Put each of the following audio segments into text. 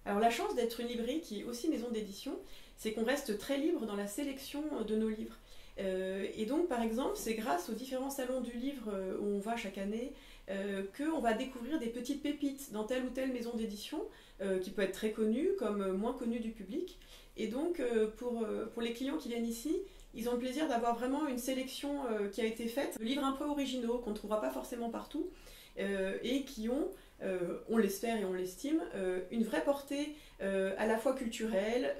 Alors la chance d'être une librairie qui est aussi maison d'édition, c'est qu'on reste très libre dans la sélection de nos livres. Et donc par exemple, c'est grâce aux différents salons du livre où on va chaque année qu'on va découvrir des petites pépites dans telle ou telle maison d'édition qui peut être très connue comme moins connue du public. Et donc pour les clients qui viennent ici, ils ont le plaisir d'avoir vraiment une sélection qui a été faite de livres un peu originaux qu'on ne trouvera pas forcément partout et qui ont, on l'espère et on l'estime, une vraie portée à la fois culturelle,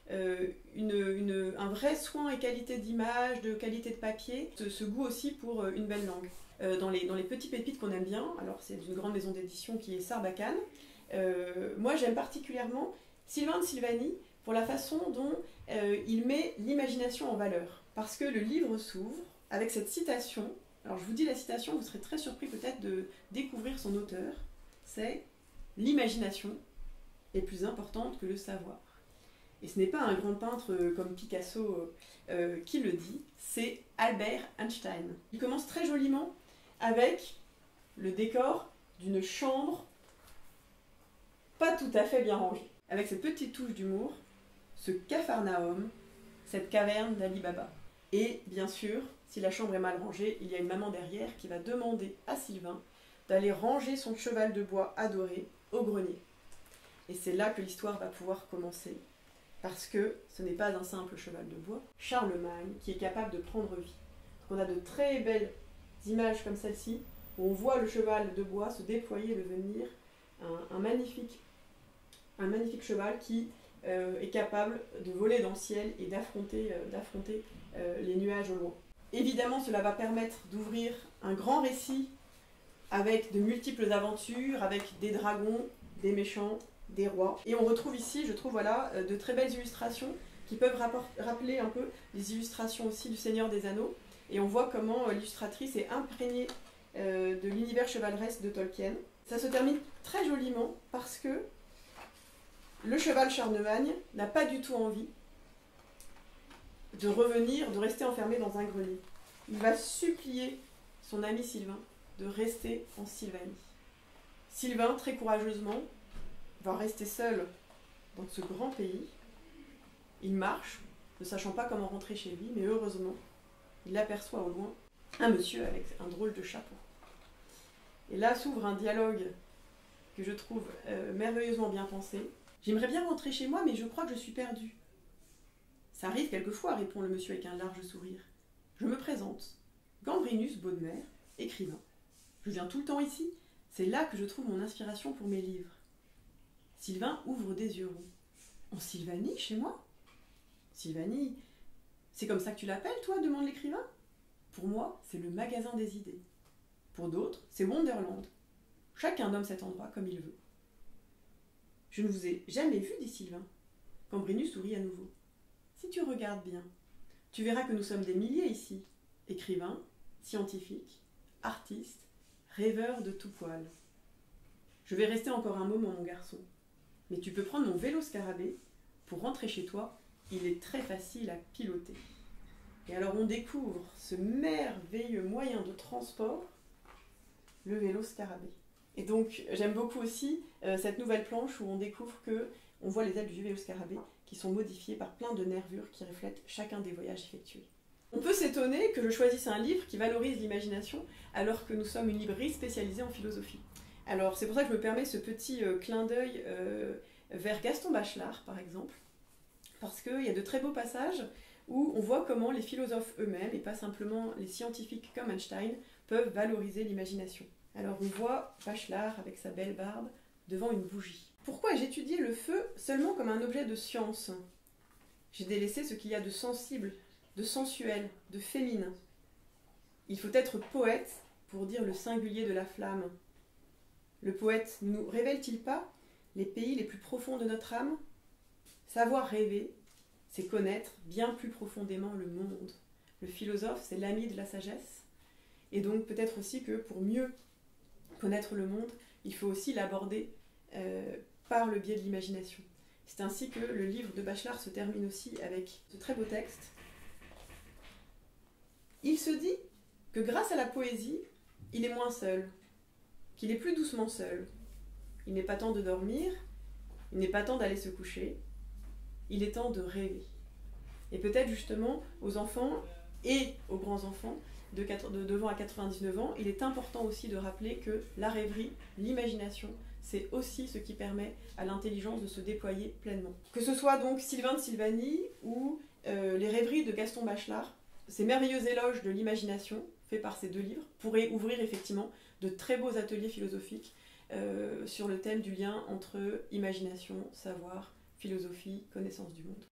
un vrai soin et qualité d'image, de qualité de papier, ce goût aussi pour une belle langue. Dans les petits pépites qu'on aime bien, alors c'est d'une grande maison d'édition qui est Sarbacane, moi j'aime particulièrement Sylvain de Sylvanie pour la façon dont il met l'imagination en valeur. Parce que le livre s'ouvre avec cette citation. Alors je vous dis la citation, vous serez très surpris peut-être de découvrir son auteur. C'est « L'imagination est plus importante que le savoir ». Et ce n'est pas un grand peintre comme Picasso qui le dit, c'est Albert Einstein. Il commence très joliment avec le décor d'une chambre pas tout à fait bien rangée. Avec cette petite touche d'humour, ce Capharnaüm, cette caverne d'Ali Baba. Et bien sûr, si la chambre est mal rangée, il y a une maman derrière qui va demander à Sylvain d'aller ranger son cheval de bois adoré au grenier. Et c'est là que l'histoire va pouvoir commencer, parce que ce n'est pas un simple cheval de bois, Charlemagne, qui est capable de prendre vie. Donc on a de très belles images comme celle-ci, où on voit le cheval de bois se déployer et devenir un magnifique cheval qui est capable de voler dans le ciel et d'affronter les nuages au loin. Évidemment, cela va permettre d'ouvrir un grand récit avec de multiples aventures, avec des dragons, des méchants, des rois. Et on retrouve ici, je trouve, voilà, de très belles illustrations qui peuvent rappeler un peu les illustrations aussi du Seigneur des Anneaux. Et on voit comment l'illustratrice est imprégnée de l'univers chevaleresque de Tolkien. Ça se termine très joliment parce que le cheval Charlemagne n'a pas du tout envie de revenir, de rester enfermé dans un grenier. Il va supplier son ami Sylvain de rester en Sylvanie. Sylvain, très courageusement, va rester seul dans ce grand pays. Il marche, ne sachant pas comment rentrer chez lui, mais heureusement, il aperçoit au loin un monsieur avec un drôle de chapeau. Et là s'ouvre un dialogue que je trouve merveilleusement bien pensé. « J'aimerais bien rentrer chez moi, mais je crois que je suis perdue. »« Ça arrive quelquefois, répond le monsieur avec un large sourire. Je me présente. Gambrinus Baudemer, écrivain. Je viens tout le temps ici. C'est là que je trouve mon inspiration pour mes livres. » Sylvain ouvre des yeux ronds. « En Sylvanie, chez moi ?»« Sylvanie, c'est comme ça que tu l'appelles, toi ?» demande l'écrivain. « Pour moi, c'est le magasin des idées. Pour d'autres, c'est Wonderland. Chacun nomme cet endroit comme il veut. »« Je ne vous ai jamais vu, dit Sylvain. » Gambrinus sourit à nouveau. « Si tu regardes bien, tu verras que nous sommes des milliers ici, écrivains, scientifiques, artistes, rêveurs de tout poil. Je vais rester encore un moment, mon garçon, mais tu peux prendre mon vélo scarabée. Pour rentrer chez toi, il est très facile à piloter. » Et alors on découvre ce merveilleux moyen de transport, le vélo scarabée. Et donc j'aime beaucoup aussi cette nouvelle planche où on découvre que on voit les ailes du vélo scarabée qui sont modifiées par plein de nervures qui reflètent chacun des voyages effectués. On peut s'étonner que je choisisse un livre qui valorise l'imagination alors que nous sommes une librairie spécialisée en philosophie. Alors c'est pour ça que je me permets ce petit clin d'œil vers Gaston Bachelard par exemple, parce qu'il y a de très beaux passages où on voit comment les philosophes eux-mêmes, et pas simplement les scientifiques comme Einstein, peuvent valoriser l'imagination. Alors on voit Bachelard avec sa belle barbe devant une bougie. Pourquoi ai-je étudié le feu seulement comme un objet de science? J'ai délaissé ce qu'il y a de sensible, de sensuel, de féminin. Il faut être poète pour dire le singulier de la flamme. Le poète ne nous révèle-t-il pas les pays les plus profonds de notre âme? Savoir rêver, c'est connaître bien plus profondément le monde. Le philosophe, c'est l'ami de la sagesse. Et donc peut-être aussi que pour mieux connaître le monde, il faut aussi l'aborder par le biais de l'imagination. C'est ainsi que le livre de Bachelard se termine aussi avec ce très beau texte. Il se dit que grâce à la poésie, il est moins seul, qu'il est plus doucement seul. Il n'est pas temps de dormir, Il n'est pas temps d'aller se coucher, il est temps de rêver. Et peut-être justement aux enfants et aux grands-enfants de 20 à 99 ans, il est important aussi de rappeler que la rêverie, l'imagination, c'est aussi ce qui permet à l'intelligence de se déployer pleinement. Que ce soit donc Sylvain de Sylvanie ou les rêveries de Gaston Bachelard, ces merveilleux éloges de l'imagination faits par ces deux livres pourraient ouvrir effectivement de très beaux ateliers philosophiques sur le thème du lien entre imagination, savoir, philosophie, connaissance du monde.